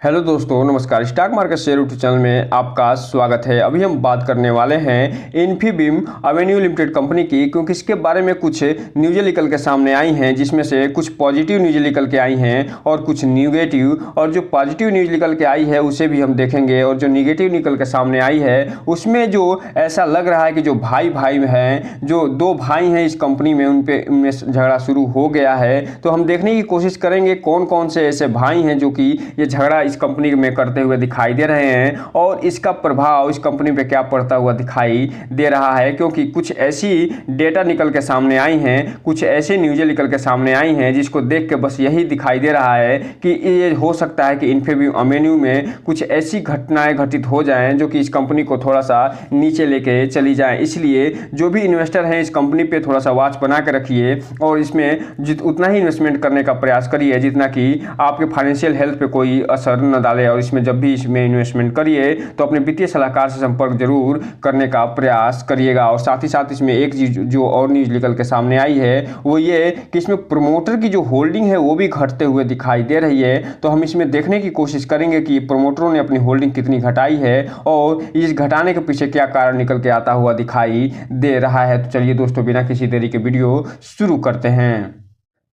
Hello दोस्तों, नमस्कार। Stock market share YouTube channel में आपका स्वागत है। अभी हम बात करने वाले हैं इन्फीबीम एवेन्यू लिमिटेड कंपनी की, क्योंकि इसके बारे में कुछ न्यूज़ें निकल के सामने आई हैं, जिसमें से कुछ पॉजिटिव न्यूज़ निकल के आई हैं और कुछ निगेटिव। और जो पॉजिटिव न्यूज़ निकल के आई है उसे भी हम देखेंगे, और जो निगेटिव निकल के सामने आई है उसमें जो ऐसा लग रहा है कि जो भाई भाई हैं, जो दो भाई हैं इस कंपनी में, उनमें झगड़ा शुरू हो गया है। तो हम देखने की कोशिश करेंगे कौन कौन से ऐसे भाई हैं जो कि ये झगड़ा इस कंपनी में करते हुए दिखाई दे रहे हैं, और इसका प्रभाव इस कंपनी पे क्या पड़ता हुआ दिखाई दे रहा है। क्योंकि कुछ ऐसी डेटा निकल के सामने आई हैं, कुछ ऐसे न्यूज़ें निकल के सामने आई हैं जिसको देख के बस यही दिखाई दे रहा है कि ये हो सकता है कि इन्फीबीम एवेन्यू में कुछ ऐसी घटनाएं घटित हो जाएं जो कि इस कंपनी को थोड़ा सा नीचे लेके चली जाएं। इसलिए जो भी इन्वेस्टर हैं इस कंपनी पे थोड़ा सा वॉच बना के रखिए, और इसमें उतना ही इन्वेस्टमेंट करने का प्रयास करिए जितना कि आपके फाइनेंशियल हेल्थ पे कोई असर न डाले। और इसमें जब भी इसमें इन्वेस्टमेंट करिए तो अपने वित्तीय सलाहकार से संपर्क जरूर करने का प्रयास करिएगा। और साथ ही साथ इसमें एक चीज जो और न्यूज निकल के सामने आई है वो ये कि इसमें प्रमोटर की जो होल्डिंग है वो भी घटते हुए दिखाई दे रही है। तो हम इसमें देखने की कोशिश करेंगे कि प्रमोटरों ने अपनी होल्डिंग कितनी घटाई है और इस घटाने के पीछे क्या कारण निकल के आता हुआ दिखाई दे रहा है। तो चलिए दोस्तों, बिना किसी देरी के वीडियो शुरू करते हैं।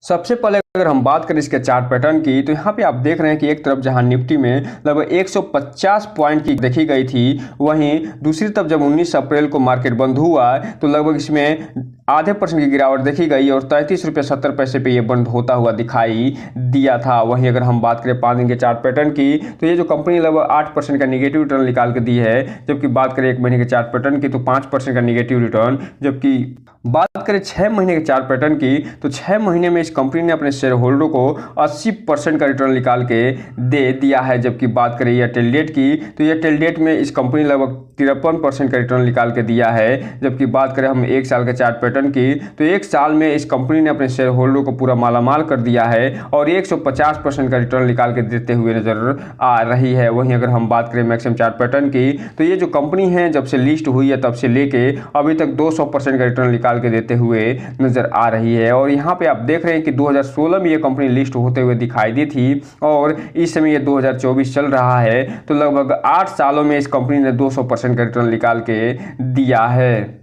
सबसे पहले अगर हम बात करें इसके चार्ट पैटर्न की, तो यहाँ पे आप देख रहे हैं कि एक तरफ जहाँ निफ्टी में लगभग 150 पॉइंट की देखी गई थी, वहीं दूसरी तरफ जब 19 अप्रैल को मार्केट बंद हुआ तो लगभग इसमें आधे % की गिरावट देखी गई और 33 रुपये 70 पैसे पे ये बंद होता हुआ दिखाई दिया था। वहीं अगर हम बात करें 5 दिन के चार्ट पैटर्न की, तो ये जो कंपनी लगभग 8% का निगेटिव रिटर्न निकाल के दी है। जबकि बात करें 1 महीने के चार्ट पैटर्न की तो 5% का निगेटिव रिटर्न। जबकि बात करें 6 महीने के चार्ट पैटर्न की, तो 6 महीने में इस कंपनी ने अपने शेयर होल्डर को 80% का रिटर्न निकाल के दे दिया है। जबकि बात करें एयरटेल डेट की, तो एयरटेल डेट में इस कंपनी ने लगभग 53% का रिटर्न निकाल के दिया है। जबकि बात करें हम 1 साल के चार्ट पैटर्न की, तो 1 साल में इस कंपनी ने अपने शेयर होल्डर को पूरा मालामाल कर दिया है और 150% का रिटर्न निकाल के देते हुए नजर आ रही है। वहीं अगर हम बात करें मैक्सिमम चार्ट पैटर्न की, तो ये जो कंपनी है जब से लिस्ट हुई है तब से लेके अभी तक 200% का रिटर्न निकाल के देते हुए नजर आ रही है। और यहाँ पे आप देख रहे हैं कि 2016 में ये कंपनी लिस्ट होते हुए दिखाई दी थी और इस समय ये 2024 चल रहा है, तो लगभग 8 सालों में इस कंपनी ने 200% का रिटर्न निकाल के दिया है।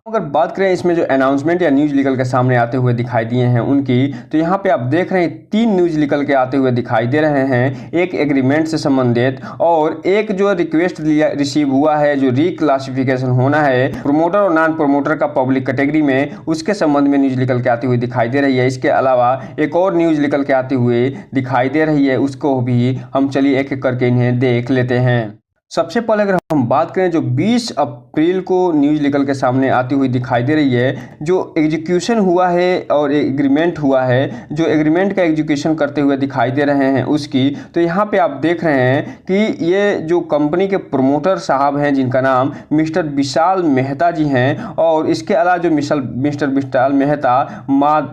अगर बात करें इसमें जो अनाउंसमेंट या न्यूज़ निकल के सामने आते हुए दिखाई दिए हैं उनकी, तो यहाँ पे आप देख रहे हैं 3 न्यूज़ निकल के आते हुए दिखाई दे रहे हैं। एक एग्रीमेंट से संबंधित और एक जो रिक्वेस्ट रिसीव हुआ है, जो रिक्लासिफिकेशन होना है प्रोमोटर और नॉन प्रोमोटर का पब्लिक कैटेगरी में, उसके संबंध में न्यूज़ निकल के आती हुई दिखाई दे रही है। इसके अलावा एक और न्यूज़ निकल के आती हुई दिखाई दे रही है, उसको भी हम चलिए एक एक करके इन्हें देख लेते हैं। सबसे पहले अगर हम बात करें जो 20 अप्रैल को न्यूज़ निकल के सामने आती हुई दिखाई दे रही है, जो एग्जीक्यूशन हुआ है और एग्रीमेंट हुआ है, जो एग्रीमेंट का एग्जीक्यूशन करते हुए दिखाई दे रहे हैं उसकी, तो यहाँ पे आप देख रहे हैं कि ये जो कंपनी के प्रमोटर साहब हैं जिनका नाम मिस्टर विशाल मेहता जी हैं, और इसके अलावा जो मिस्टर विशाल मेहता,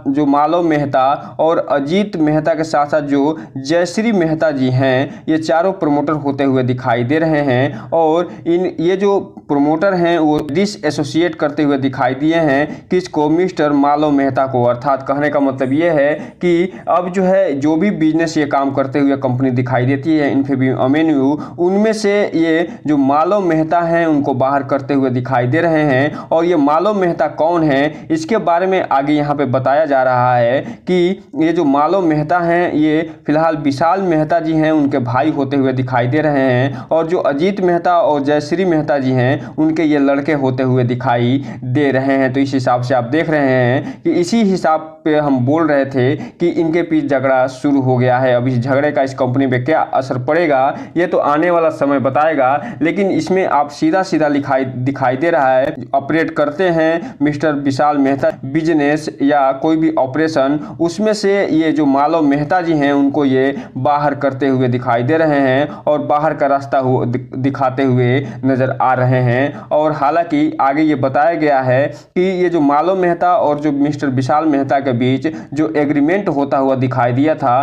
जो मालव मेहता और अजीत मेहता के साथ साथ जो जयश्री मेहता जी हैं, ये चारों प्रमोटर होते हुए दिखाई दे रहे हैं। और ये जो प्रोमोटर हैं वो डिसएसोसिएट करते हुए दिखाई दिए हैं किसको, मिस्टर मालव मेहता को। अर्थात कहने का मतलब ये है कि अब जो है जो भी बिजनेस ये काम करते हुए कंपनी दिखाई देती है इन्फीबीम एवेन्यू, उनमें से ये जो मालव मेहता हैं उनको बाहर करते हुए दिखाई दे रहे हैं। और ये मालव मेहता कौन है इसके बारे में आगे यहाँ पे बताया जा रहा है कि ये जो मालव मेहता हैं ये फिलहाल विशाल मेहता जी हैं उनके भाई होते हुए दिखाई दे रहे हैं, और जो अजीत मेहता और जयश्री मेहता जी हैं उनके ये लड़के होते हुए दिखाई दे रहे हैं। तो इस हिसाब से आप देख रहे हैं कि इसी हिसाब पे हम बोल रहे थे कि इनके बीच झगड़ा शुरू हो गया है। अब इस झगड़े का इस कंपनी पे क्या असर पड़ेगा ये तो आने वाला समय बताएगा, लेकिन इसमें आप सीधा सीधा दिखाई दे रहा है ऑपरेट करते हैं मिस्टर विशाल मेहता बिजनेस या कोई भी ऑपरेशन, उसमें से ये जो मालव मेहता जी हैं उनको ये बाहर करते हुए दिखाई दे रहे हैं और बाहर का रास्ता दिखाते हुए नजर आ रहे हैं। और हालांकि आगे ये बताया गया है कि ये जो मालव मेहता और जो मिस्टर विशाल मेहता के बीच जो एग्रीमेंट होता हुआ दिखाई दिया था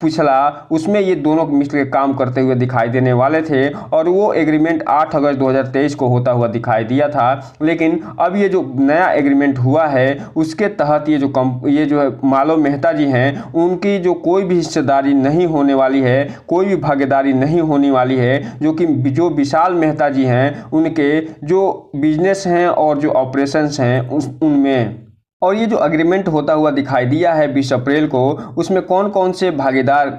पिछला, उसमें ये दोनों मिलकर काम करते हुए दिखाई देने वाले थे और वो एग्रीमेंट 8 अगस्त 2023 को होता हुआ दिखाई दिया था। लेकिन अब ये जो नया एग्रीमेंट हुआ है उसके तहत ये जो है मालव मेहता जी हैं, उनकी जो कोई भी हिस्सेदारी नहीं होने वाली है, कोई भी भागीदारी नहीं होने वाली है, जो विशाल मेहता जी हैं उनके जो बिजनेस हैं और जो ऑपरेशंस हैं उनमें। और ये जो एग्रीमेंट होता हुआ दिखाई दिया है 20 अप्रैल को, उसमें कौन कौन से भागीदार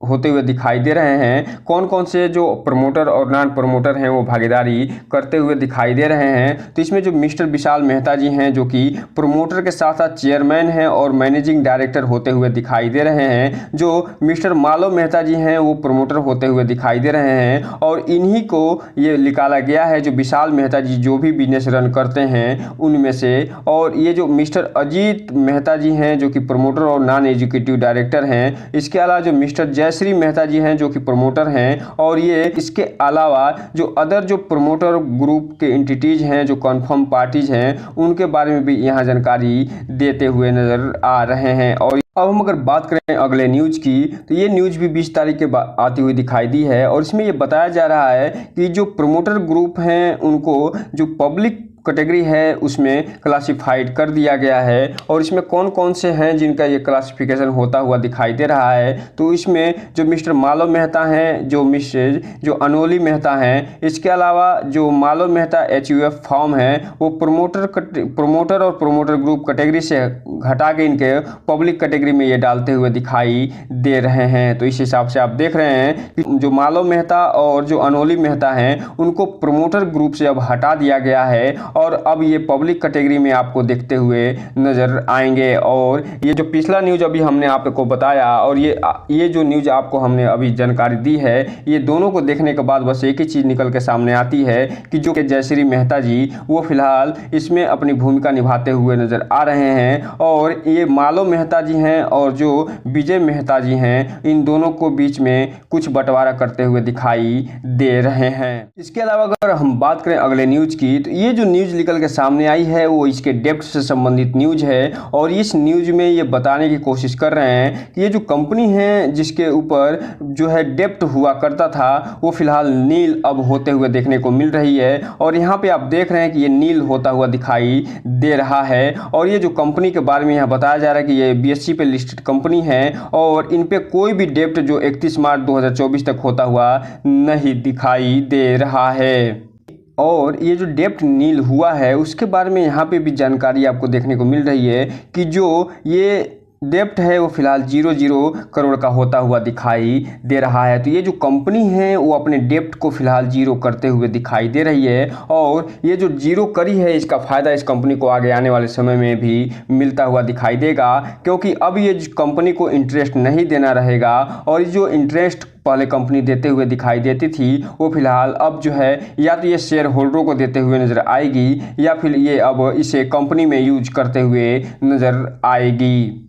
होते हुए दिखाई दे रहे हैं, कौन कौन से जो प्रमोटर और नॉन प्रमोटर हैं वो भागीदारी करते हुए दिखाई दे रहे हैं। तो इसमें जो मिस्टर विशाल मेहता जी हैं जो कि प्रमोटर के साथ साथ चेयरमैन हैं और मैनेजिंग डायरेक्टर होते हुए दिखाई दे रहे हैं। जो मिस्टर मालव मेहता जी हैं वो प्रमोटर होते हुए दिखाई दे रहे हैं और इन्हीं को ये निकाला गया है जो विशाल मेहता जी जो भी बिजनेस रन करते हैं उनमें से। और ये जो मिस्टर अजीत मेहता जी हैं जो कि प्रमोटर और नॉन एग्जीक्यूटिव डायरेक्टर हैं। इसके अलावा जो मिस्टर जयश्री मेहता जी हैं जो कि प्रमोटर हैं। और ये इसके अलावा जो अदर जो प्रमोटर ग्रुप के एंटिटीज हैं, जो कन्फर्म पार्टीज हैं, उनके बारे में भी यहाँ जानकारी देते हुए नजर आ रहे हैं। और अब हम अगर बात करें अगले न्यूज़ की, तो ये न्यूज़ भी 20 तारीख के आती हुई दिखाई दी है और इसमें ये बताया जा रहा है कि जो प्रमोटर ग्रुप हैं उनको जो पब्लिक कैटेगरी है उसमें क्लासिफाइड कर दिया गया है। और इसमें कौन कौन से हैं जिनका ये क्लासिफिकेशन होता हुआ दिखाई दे रहा है। तो इसमें जो मिस्टर मालव मेहता हैं, जो अनोली मेहता हैं, इसके अलावा जो मालव मेहता HUF फॉर्म है वो प्रमोटर और प्रमोटर ग्रुप कैटेगरी से घटा के इनके पब्लिक कैटेगरी में ये डालते हुए दिखाई दे रहे हैं। तो इस हिसाब से आप देख रहे हैं कि जो मालव मेहता और जो अनोली मेहता हैं उनको प्रमोटर ग्रुप से अब हटा दिया गया है और अब ये पब्लिक कैटेगरी में आपको देखते हुए नज़र आएंगे। और ये जो पिछला न्यूज़ अभी हमने आपको बताया और ये जो न्यूज़ आपको हमने अभी जानकारी दी है, ये दोनों को देखने के बाद बस एक ही चीज़ निकल के सामने आती है कि जो जयश्री मेहता जी वो फिलहाल इसमें अपनी भूमिका निभाते हुए नज़र आ रहे हैं। और ये मालव मेहता जी हैं और जो विजय मेहता जी हैं, इन दोनों को बीच में कुछ बंटवारा करते हुए दिखाई दे रहे हैं। इसके अलावा अगर हम बात करें अगले न्यूज़ की, तो ये जो न्यूज़ निकल के सामने आई है वो इसके डेप्थ से संबंधित न्यूज़ है। और इस न्यूज़ में ये बताने की कोशिश कर रहे हैं कि ये जो कंपनी है जिसके ऊपर जो है डेप्थ हुआ करता था वो फिलहाल नील अब होते हुए देखने को मिल रही है। और यहाँ पे आप देख रहे हैं कि ये नील होता हुआ दिखाई दे रहा है। और ये जो कंपनी के बारे में यहाँ बताया जा रहा है कि ये BSE पे लिस्टेड कंपनी है और इन पे कोई भी डेप्थ जो 31 मार्च 2024 तक होता हुआ नहीं दिखाई दे रहा है। और ये जो डेप्ट नील हुआ है उसके बारे में यहाँ पे भी जानकारी आपको देखने को मिल रही है कि जो ये डेप्ट है वो फिलहाल 0 करोड़ का होता हुआ दिखाई दे रहा है। तो ये जो कंपनी है वो अपने डेप्ट को फिलहाल 0 करते हुए दिखाई दे रही है। और ये जो 0 करी है इसका फ़ायदा इस कंपनी को आगे आने वाले समय में भी मिलता हुआ दिखाई देगा, क्योंकि अब ये कंपनी को इंटरेस्ट नहीं देना रहेगा। और जो इंटरेस्ट पहले कंपनी देते हुए दिखाई देती थी वो फिलहाल अब जो है या तो ये शेयर होल्डरों को देते हुए नज़र आएगी या फिर ये अब इसे कंपनी में यूज करते हुए नज़र आएगी।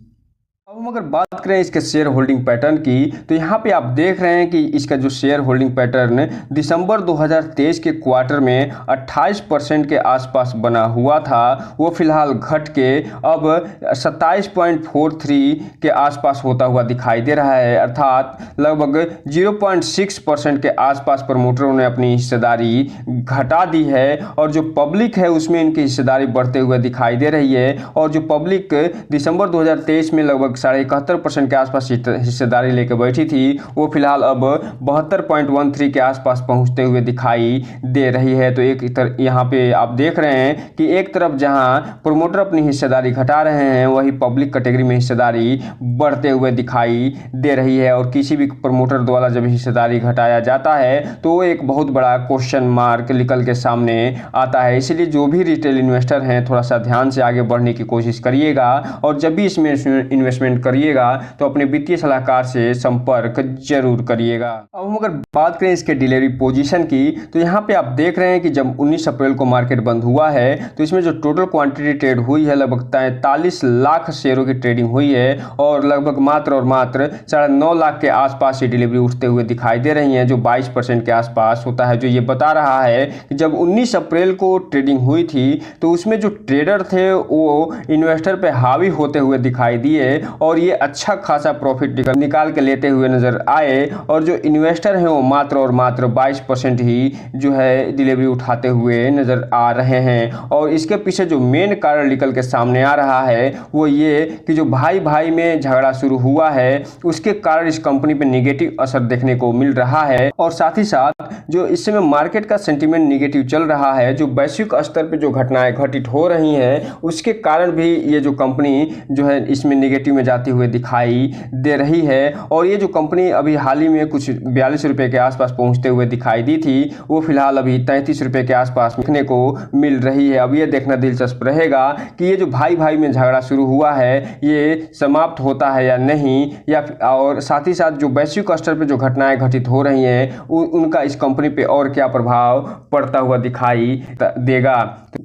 अब हम अगर बात करें इसके शेयर होल्डिंग पैटर्न की, तो यहाँ पे आप देख रहे हैं कि इसका जो शेयर होल्डिंग पैटर्न दिसंबर 2023 के क्वार्टर में 28% के आसपास बना हुआ था, वो फिलहाल घट के अब 27.43 के आसपास होता हुआ दिखाई दे रहा है। अर्थात लगभग 0.6% के आसपास प्रमोटरों ने अपनी हिस्सेदारी घटा दी है और जो पब्लिक है उसमें इनकी हिस्सेदारी बढ़ते हुए दिखाई दे रही है। और जो पब्लिक दिसंबर 2023 में लगभग 71.5% के आसपास हिस्सेदारी लेकर बैठी थी, वो फिलहाल अब 72.13 के आसपास पहुंचते हुए दिखाई दे रही है। तो एक यहाँ पे आप देख रहे हैं कि एक तरफ जहां प्रमोटर अपनी हिस्सेदारी घटा रहे हैं, वही पब्लिक कैटेगरी में हिस्सेदारी बढ़ते हुए दिखाई दे रही है। और किसी भी प्रमोटर द्वारा जब हिस्सेदारी घटाया जाता है तो वो एक बहुत बड़ा क्वेश्चन मार्क निकल के सामने आता है। इसलिए जो भी रिटेल इन्वेस्टर हैं थोड़ा सा ध्यान से आगे बढ़ने की कोशिश करिएगा और जब भी इसमें इन्वेस्टमेंट करिएगा तो अपने वित्तीय सलाहकार से संपर्क जरूर करिएगा। अब हम अगर बात करें इसके डिलीवरी पोजीशन की, तो यहाँ पे आप देख रहे हैं कि जब 19 अप्रैल को मार्केट बंद हुआ है तो इसमें जो टोटल क्वांटिटी ट्रेड हुई है लगभग 43 लाख शेयरों की ट्रेडिंग हुई है और लगभग मात्र 9.5 लाख के आसपास ये डिलीवरी उठते हुए दिखाई दे रही है, जो 22% के आसपास होता है। जो ये बता रहा है कि जब 19 अप्रैल को ट्रेडिंग हुई थी तो उसमें जो ट्रेडर थे वो इन्वेस्टर पे हावी होते हुए दिखाई दिए और ये अच्छा खासा प्रॉफिट निकाल के लेते हुए नजर आए और जो इन्वेस्टर हैं वो मात्र और मात्र 22% ही जो है डिलीवरी उठाते हुए नजर आ रहे हैं। और इसके पीछे जो मेन कारण निकल के सामने आ रहा है वो ये कि जो भाई भाई में झगड़ा शुरू हुआ है उसके कारण इस कंपनी पे नेगेटिव असर देखने को मिल रहा है। और साथ ही साथ जो इस समय मार्केट का सेंटीमेंट नेगेटिव चल रहा है, जो वैश्विक स्तर पे जो घटनाएं घटित हो रही हैं उसके कारण भी ये जो कंपनी जो है इसमें नेगेटिव में जाती हुई दिखाई दे रही है। और ये जो कंपनी अभी हाल ही में कुछ 42 रुपए के आसपास पहुंचते हुए दिखाई दी थी, वो फिलहाल अभी 33 रुपए के आसपास देखने को मिल रही है। अब ये देखना दिलचस्प रहेगा कि ये जो भाई भाई में झगड़ा शुरू हुआ है ये समाप्त होता है या नहीं, या और साथ ही साथ जो वैश्विक स्तर पर जो घटनाएं घटित हो रही हैं उनका इस कंपनी पे और क्या प्रभाव पड़ता हुआ दिखाई देगा।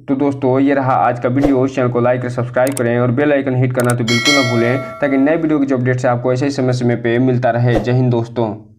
तो दोस्तों ये रहा आज का वीडियो। चैनल को लाइक और सब्सक्राइब करें और बेल आइकन हिट करना तो बिल्कुल ना भूलें, ताकि नए वीडियो की जो अपडेट्स है आपको ऐसे ही समय समय पे मिलता रहे। जय हिंद दोस्तों।